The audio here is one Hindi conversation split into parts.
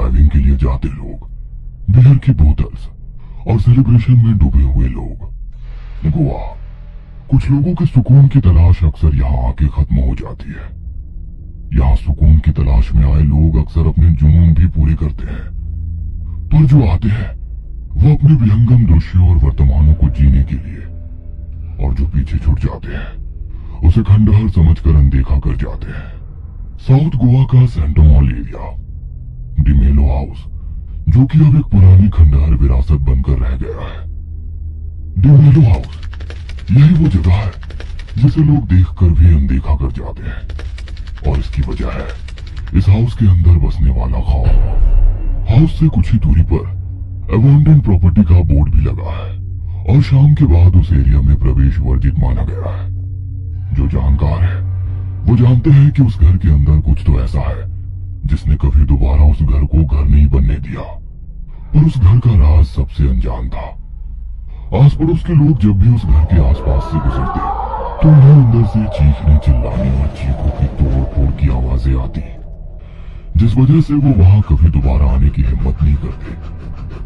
डाइविंग के लिए जाते लोग, बियर की बोतल्स और सेलिब्रेशन में डूबे हुए लोग। गोवा, कुछ लोगों के सुकून की तलाश अक्सर यहाँ आके खत्म हो जाती है। यहाँ सुकून की तलाश में आए लोग अक्सर अपने जुनून भी पूरे करते हैं, पर जो आते हैं वो अपने विहंगम दृश्यों और वर्तमानों को जीने के लिए, और जो पीछे छूट जाते हैं उसे खंडहर समझकर अनदेखा कर जाते हैं। साउथ गोवा का सेंटोमॉल एरिया, डिमेलो हाउस, जो कि अब एक पुरानी खंडहर विरासत बनकर रह गया है। डिमेलो हाउस यही वो जगह है जिसे लोग देखकर भी अनदेखा कर जाते हैं, और इसकी वजह है इस हाउस के अंदर बसने वाला खौफ। हाउस से कुछ ही दूरी पर अबैंडन्ड प्रॉपर्टी का बोर्ड भी लगा है, और शाम के बाद उस एरिया में प्रवेश वर्जित माना गया है। जो जानकार है वो जानते हैं कि उस घर के अंदर कुछ तो ऐसा है जिसने कभी दोबारा उस घर को घर नहीं बनने दिया, पर उस घर का राज सबसे अनजान था। आस पड़ोस के लोग जब भी उस घर के आसपास से गुजरते तो उन्हें अंदर से चीखने चिल्लाने और चीखों की तोड़ फोड़ की आवाजें आती, जिस वजह से वो वहां कभी दोबारा आने की हिम्मत नहीं करते।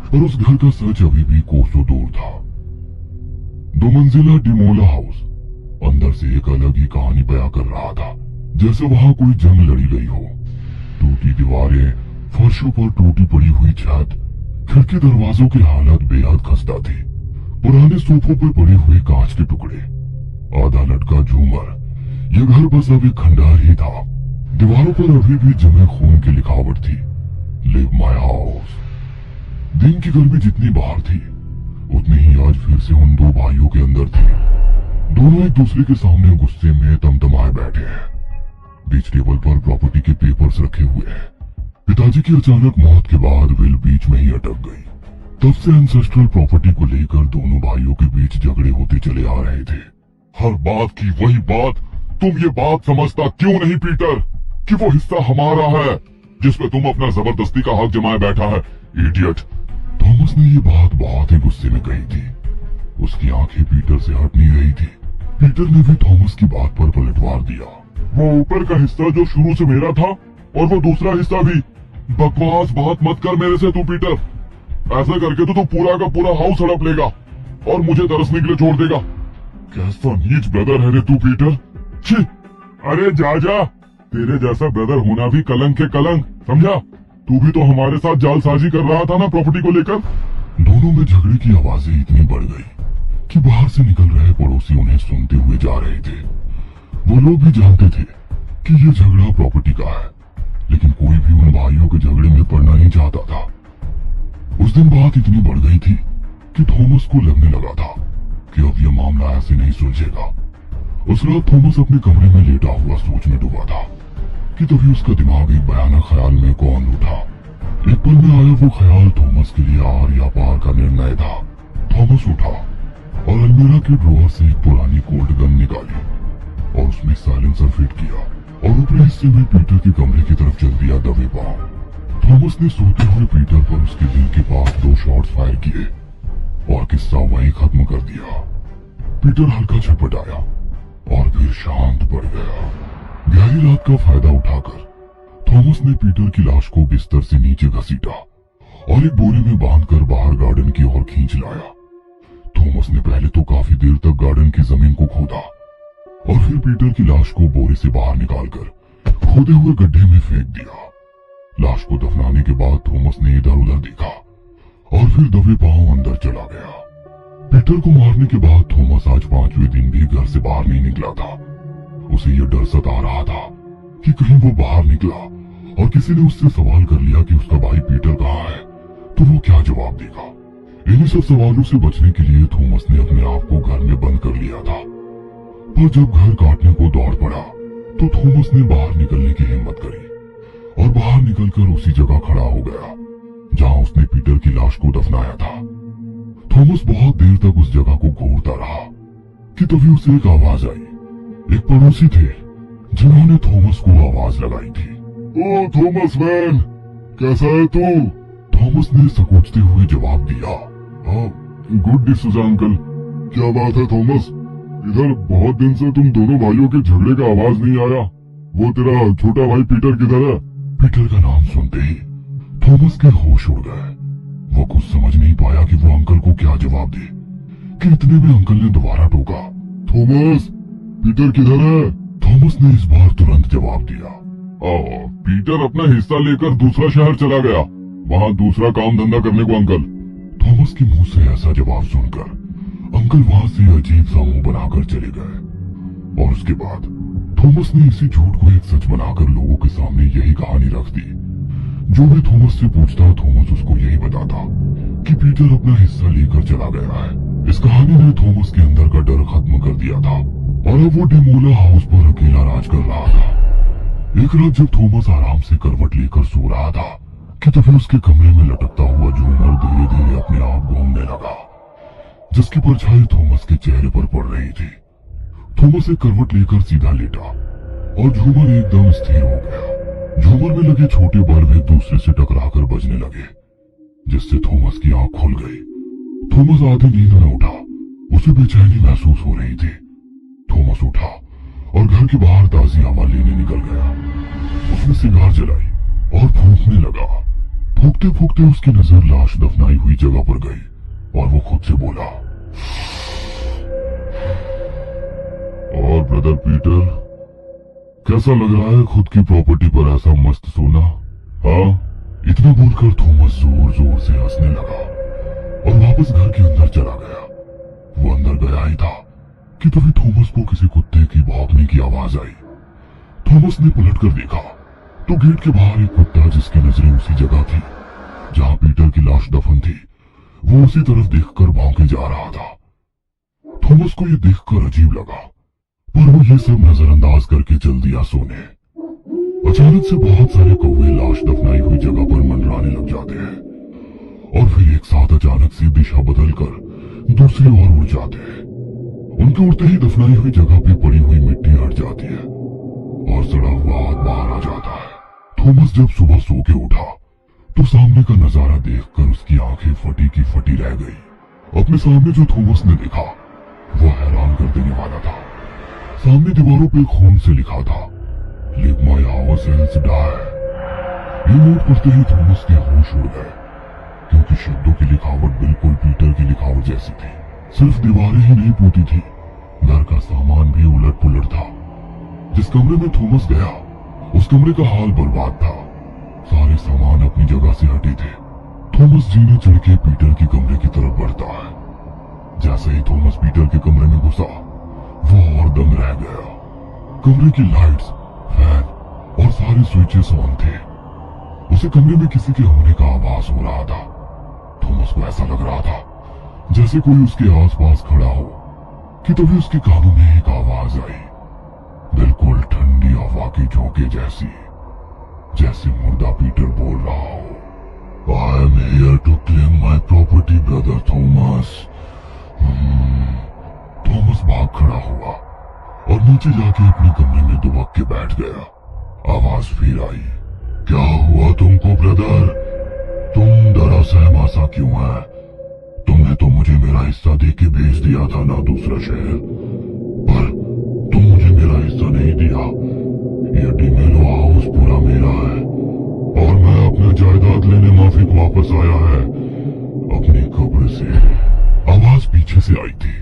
पर उस घर का सच अभी भी कोसों दूर था। 2 मंजिला डिमोला हाउस अंदर से एक अलग ही कहानी बयां कर रहा था, जैसे वहां कोई जंग लड़ी गई हो। टूटी दीवारें, फर्शों पर टूटी पड़ी हुई छत, खिड़की दरवाजों की हालत बेहद खस्ता थी। पुराने सोफों पर पड़े हुए कांच के टुकड़े, आधा लटका झूमर। यह घर बस अब एक खंडहर ही था। दीवारों पर अभी भी जमे खून की लिखावट थी, लिव माय हाउस। दिन की गर्मी जितनी बाहर थी उतनी ही आज फिर से उन 2 भाइयों के अंदर थी। दोनों एक दूसरे के सामने गुस्से में तमतमाए बैठे हैं। बीच टेबल पर प्रॉपर्टी के पेपर्स रखे हुए हैं। पिताजी की अचानक मौत के बाद विल बीच में ही अटक गई। तब से एंसेस्ट्रल प्रॉपर्टी को लेकर दोनों भाइयों के बीच झगड़े होते चले आ रहे थे। हर बात की वही बात। तुम ये बात समझता क्यों नहीं पीटर कि वो हिस्सा हमारा है जिसमें तुम अपना जबरदस्ती का हक जमाए बैठा है, इडियट। थॉमस ने ये बात बहुत ही गुस्से में कही थी। उसकी आंखें पीटर से हट नहीं रही थी। पीटर ने भी थॉमस की बात पर पलटवार दिया। वो ऊपर का हिस्सा जो शुरू से मेरा था और वो दूसरा हिस्सा भी। बकवास बात मत कर मेरे से तू पीटर। ऐसा करके तो तू पूरा का पूरा हाउस हड़प लेगा और मुझे तरसने के लिए छोड़ देगा। कैसा नीच ब्रदर है रे तू पीटर। छी, अरे जा, तेरे जैसा ब्रदर होना भी कलंक के कलंक, समझा। तू भी तो हमारे साथ जालसाजी कर रहा था ना प्रॉपर्टी को लेकर। दोनों में झगड़े की आवाजें इतनी बढ़ गई कि बाहर से निकल रहे पड़ोसी उन्हें सुनते हुए जा रहे थे। वो लोग भी जानते थे कि ये झगड़ा प्रॉपर्टी का है, लेकिन कोई भी उन भाइयों के झगड़े में पड़ना नहीं चाहता था। उस दिन बात इतनी बढ़ गई थी कि थॉमस को लगने लगा था कि अब यह मामला ऐसे नहीं सुलझेगा। उस रात थॉमस अपने कमरे में लेटा हुआ सोच में डूबा था कि तभी उसका दिमाग एक भयानक ख्याल में कौन उठा। एक पल में आया वो ख्याल थॉमस के लिए आर या पार का निर्णय था। थॉमस उठा और अलमीरा के ड्रॉअर से एक पुरानी कोल्ड गन निकाली और उसमें साइलेंसर फिट किया और ऊपरी हिस्से में पीटर के कमरे की तरफ चल दिया दबे पांव। थॉमस ने सोते हुए पीटर पर उसके दिल के पास 2 शॉट्स फायर किए और किस्सा वहीं खत्म कर दिया। पीटर हल्का छटपटाया और फिर शांत पड़ गया। गहरी रात का फायदा उठाकर थॉमस ने पीटर की लाश को बिस्तर से नीचे घसीटा और एक बोरे में बांधकर बाहर गार्डन की ओर खींच लाया। थॉमस ने पहले तो काफी देर तक गार्डन की जमीन को खोदा और फिर पीटर की लाश को बोरे से बाहर निकालकर खोदे हुए गड्ढे में फेंक दिया। लाश को दफनाने के बाद थॉमस ने इधर उधर देखा और फिर दबे पांव अंदर चला गया। पीटर को मारने के बाद थॉमस आज 5वें दिन भी घर से बाहर नहीं निकला था। उसे यह डर सता रहा था कि कहीं वो बाहर निकला और किसी ने उससे सवाल कर लिया कि उसका भाई पीटर कहाँ है, तो वो क्या जवाब देगा। इन्हीं सब सवालों से बचने के लिए थॉमस ने अपने आप को घर में बंद कर लिया था। पर जब घर काटने को दौड़ पड़ा तो थॉमस ने बाहर निकलने की हिम्मत करी और बाहर निकलकर उसी जगह खड़ा हो गया जहां उसने पीटर की लाश को दफनाया था। थॉमस बहुत देर तक उस जगह को घूरता रहा कि तभी उसे एक आवाज आई। एक पड़ोसी थे जिन्होंने थॉमस को आवाज लगाई थी। ओ थॉमस मैन, कैसा है तू? थॉमस ने सकोचते हुए जवाब दिया। हाँ, गुड डिश अंकल। क्या बात है थॉमस, इधर बहुत दिन से तुम दोनों भाइयों के झगड़े का आवाज नहीं आया। वो तेरा छोटा भाई पीटर किधर है? पीटर का नाम सुनते ही थॉमस के होश उड़ गए। वो कुछ समझ नहीं पाया कि वो अंकल को क्या जवाब दे कि इतने में अंकल ने दोबारा टोका, थॉमस, पीटर किधर है? थॉमस ने इस बार तुरंत जवाब दिया, पीटर अपना हिस्सा लेकर दूसरा शहर चला गया, वहाँ दूसरा काम धंधा करने को अंकल। थॉमस के मुंह से ऐसा जवाब सुनकर अंकल वहाँ से अजीब सा मुंह बनाकर चले गए। और उसके बाद थॉमस ने इसी झूठ को एक सच बनाकर लोगों के सामने यही कहानी रख दी। जो भी थॉमस से पूछता, थॉमस उसको यही बताता कि पीटर अपना हिस्सा लेकर चला गया है। इस कहानी ने थॉमस के अंदर का डर खत्म कर दिया था और अब वो डेमोला हाउस पर अकेला राज कर रहा था। एक रात जब थॉमस आराम से करवट लेकर सो रहा था कि तभी उसके कमरे में लटकता हुआ झूमर धीरे धीरे अपने आप घूमने लगा, जिसकी परछाई थॉमस के चेहरे पर पड़ रही थी। थॉमस एक करवट लेकर सीधा लेटा और झूमर एकदम स्थिर हो गया। झूमर में लगे छोटे बल्ब एक दूसरे से टकराकर बजने लगे, जिससे थॉमस की आंख खुल गई। थॉमस आधी नींद में उठा, उसे बेचैनी महसूस हो रही थी। थॉमस उठा और घर के बाहर ताजी हवा लेने निकल गया। उसने सिगार जलाई और फूंकने लगा। फूंकते फूंकते उसकी नजर लाश दफनाई हुई जगह पर गई और वो खुद से बोला, और ब्रदर पीटर, कैसा लग रहा है खुद की प्रॉपर्टी पर ऐसा मस्त सोना? हाँ? इतना बोलकर थॉमस जोर जोर से हंसने लगा और वापस घर के अंदर चला गया। वो अंदर गया ही था कि तभी थॉमस को किसी कुत्ते की भौंकने की आवाज आई। थॉमस ने पलटकर देखा तो गेट के बाहर एक कुत्ता, जिसकी नजरें उसी जगह थी जहां पीटर की लाश दफन थी, वो उसी तरफ देखकर भौंके जा रहा था। थॉमस को यह देखकर अजीब लगा, पर वो ये सब नजरअंदाज करके चल दिया सोने। अचानक से बहुत सारे कौवे लाश दफनाई हुई जगह पर मंडराने लग जाते हैं और फिर एक साथ अचानक से दिशा बदलकर दूसरी ओर उड़ जाते हैं। उनके उड़ते ही दफनाई हुई जगह पे पड़ी हुई मिट्टी हट जाती है और सड़ा हुआ हाथ बाहर आ जाता है। थॉमस जब सुबह सो के उठा तो सामने का नजारा देखकर उसकी आंखें फटी की फटी रह गई। अपने सामने जो थॉमस ने देखा वो हैरान कर देने वाला था। सामने दीवारों पे खून से लिखा था, live my hours else die. ये नोट करते ही थॉमस के होश उड़ गए, क्योंकि शब्दों की लिखावट बिल्कुल पीटर की लिखावट जैसी थी। सिर्फ दीवारें ही नहीं पोती थी, घर का सामान भी उलट पुलट था। जिस कमरे में थॉमस गया उस कमरे का हाल बर्बाद था। सारे सामान अपनी जगह से हटे थे। थॉमस जीने चढ़ के पीटर की कमरे की तरफ बढ़ता है। जैसे ही थॉमस पीटर के कमरे में घुसा वो और दम रह गया। कमरे की लाइट्स, फैन और सारे स्विचेस ऑन थे। उसे कमरे में किसी के होने का आभास हो रहा था। थॉमस को ऐसा लग रहा था जैसे कोई उसके आसपास खड़ा हो कि तभी उसके कानों में एक आवाज आई, बिल्कुल ठंडी हवा की झोंके जैसी, जैसे मुर्दा पीटर बोल रहा हो, I am here to claim my property brother Thomas. Thomas भाग खड़ा हुआ और नीचे जाके अपने कमरे में दुबक के बैठ गया। आवाज फिर आई, क्या हुआ तुमको ब्रदर? तुम डरा सहमा सा क्यों है? तुमने तो मुझे मेरा हिस्सा दे के भेज दिया था ना दूसरा शहर, पर तुम मुझे मेरा हिस्सा नहीं दिया। ये डिमेलो हाउस पूरा मेरा है और मैं अपना जायदाद लेने माफिक वापस आया है अपनी कब्र से। आवाज पीछे से आई थी।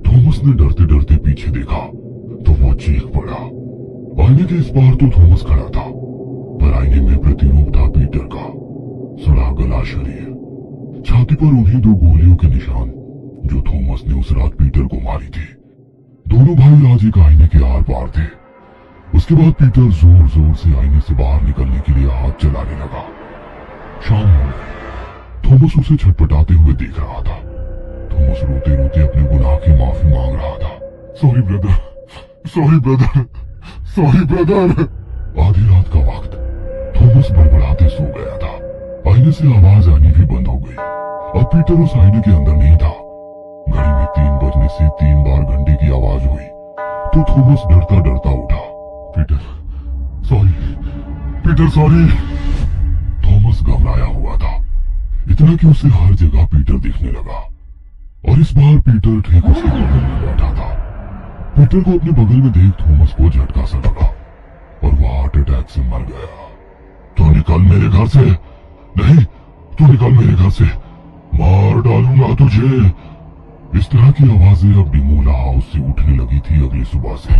थॉमस ने डरते डरते पीछे देखा तो वो चीख पड़ा। आईने के इस पार तो थॉमस खड़ा था, पर आईने में प्रतिरूप था पीटर का, सड़ा गला शरीर, छाती पर उन्हीं 2 गोलियों के निशान जो थॉमस ने उस रात पीटर को मारी थी। दोनों भाई आज एक आईने के आर पार थे। उसके बाद पीटर जोर जोर से आईने से बाहर निकलने के लिए हाथ चलाने लगा। शाम हो गई। थॉमस उसे छटपटाते हुए देख रहा था। थॉमस रोते रोते अपने गुनाह की माफी मांग रहा था। Sorry brother, sorry brother, sorry brother. आधी रात का वक्त। थॉमस बड़बड़ाते सो गया था। आईने से आवाज आनी भी बंद हो गई। अब पीटर उस आईने के अंदर नहीं था। घड़ी में 3 बजने से 3 बार घंटे की आवाज हुई तो थॉमस डरता डरता उठा। Peter sorry, Peter sorry. Thomas घबराया हुआ था, इतना कि उसे हर जगह पीटर दिखने लगा और इस बार पीटर ठीक उसके बगल में बैठा था। पीटर को अपने बगल में देख थॉमस को झटका सा लगा और वह हार्ट अटैक से मर गया। तो निकल मेरे घर से, नहीं, तू निकल मेरे घर से, मार डालूंगा तुझे। इस तरह की आवाजें अब डिमोला हाउस से उठने लगी थी अगली सुबह से।